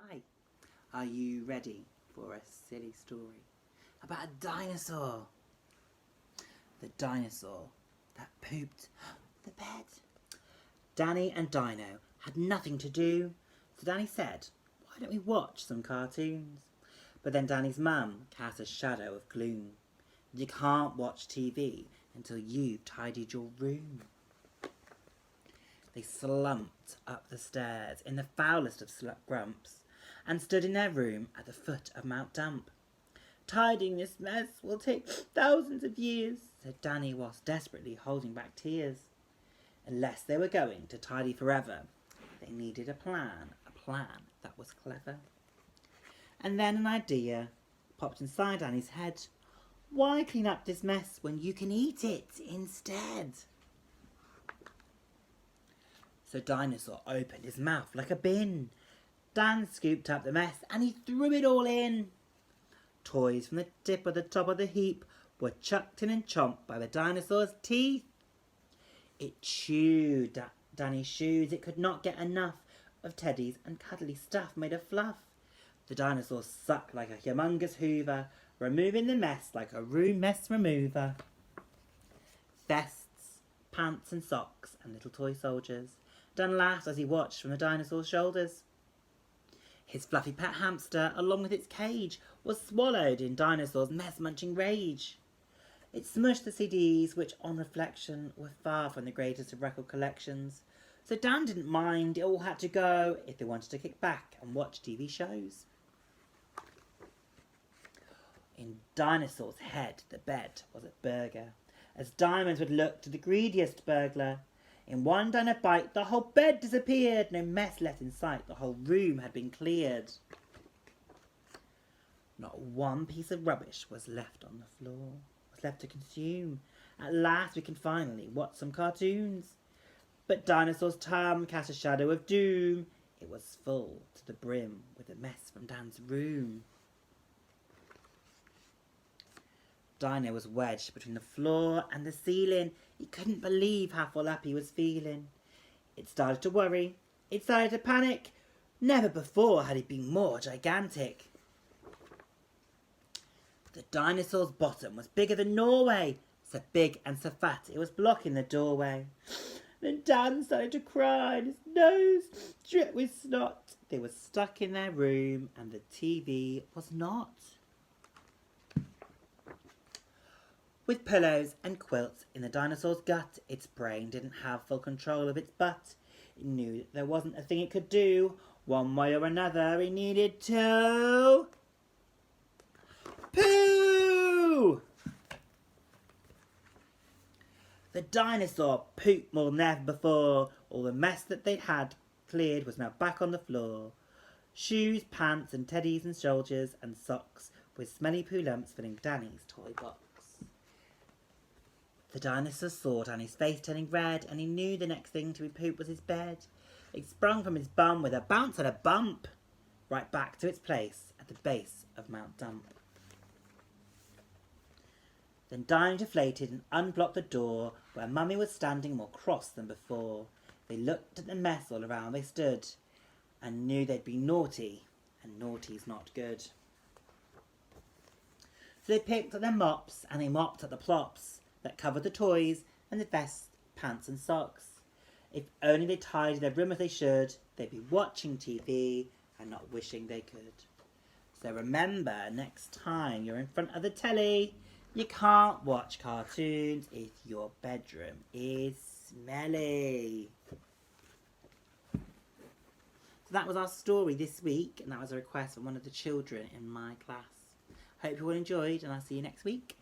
Hi, are you ready for a silly story about a dinosaur? The dinosaur that pooped the bed. Danny and Dino had nothing to do, so Danny said, "Why don't we watch some cartoons?" But then Danny's mum cast a shadow of gloom. "You can't watch TV until you've tidied your room." They slumped up the stairs in the foulest of grumps and stood in their room at the foot of Mount Dump. "Tidying this mess will take thousands of years," said Danny whilst desperately holding back tears. Unless they were going to tidy forever, they needed a plan that was clever. And then an idea popped inside Danny's head. Why clean up this mess when you can eat it instead? So Dinosaur opened his mouth like a bin. Dan scooped up the mess and he threw it all in. Toys from the tip of the top of the heap were chucked in and chomped by the dinosaur's teeth. It chewed Danny's shoes. It could not get enough of teddies and cuddly stuff made of fluff. The dinosaur sucked like a humongous hoover, removing the mess like a room mess remover. Vests, pants and socks and little toy soldiers. Dan laughed as he watched from the dinosaur's shoulders. His fluffy pet hamster, along with its cage, was swallowed in Dinosaur's mess-munching rage. It smushed the CDs, which, on reflection, were far from the greatest of record collections. So Dan didn't mind, it all had to go if they wanted to kick back and watch TV shows. In Dinosaur's head, the bed was a burger, as diamonds would look to the greediest burglar. In one dino bite, the whole bed disappeared. No mess left in sight. The whole room had been cleared. Not one piece of rubbish was left on the floor. Was left to consume. At last we can finally watch some cartoons. But Dinosaur's tum cast a shadow of doom. It was full to the brim with a mess from Dan's room. Dino was wedged between the floor and the ceiling. He couldn't believe how full up he was feeling. It started to worry. It started to panic. Never before had he been more gigantic. The dinosaur's bottom was bigger than Norway. So big and so fat it was blocking the doorway. Then Dan started to cry and his nose dripped with snot. They were stuck in their room and the TV was not. With pillows and quilts in the dinosaur's gut, its brain didn't have full control of its butt. It knew that there wasn't a thing it could do. One way or another, it needed to poo! The dinosaur pooped more than ever before. All the mess that they'd had cleared was now back on the floor. Shoes, pants and teddies and shoulders and socks with smelly poo lumps filling Danny's toy box. The dinosaur saw Danny's face turning red and he knew the next thing to be pooped was his bed. It sprung from his bum with a bounce and a bump, right back to its place at the base of Mount Dump. Then Dino deflated and unblocked the door where Mummy was standing more cross than before. They looked at the mess all around they stood and knew they'd be naughty, and naughty's not good. So they picked up their mops and they mopped at the plops that covered the toys and the vests, pants and socks. If only they tidied their room as they should, they'd be watching TV and not wishing they could. So remember, next time you're in front of the telly, you can't watch cartoons if your bedroom is smelly. So that was our story this week, and that was a request from one of the children in my class. Hope you all enjoyed, and I'll see you next week.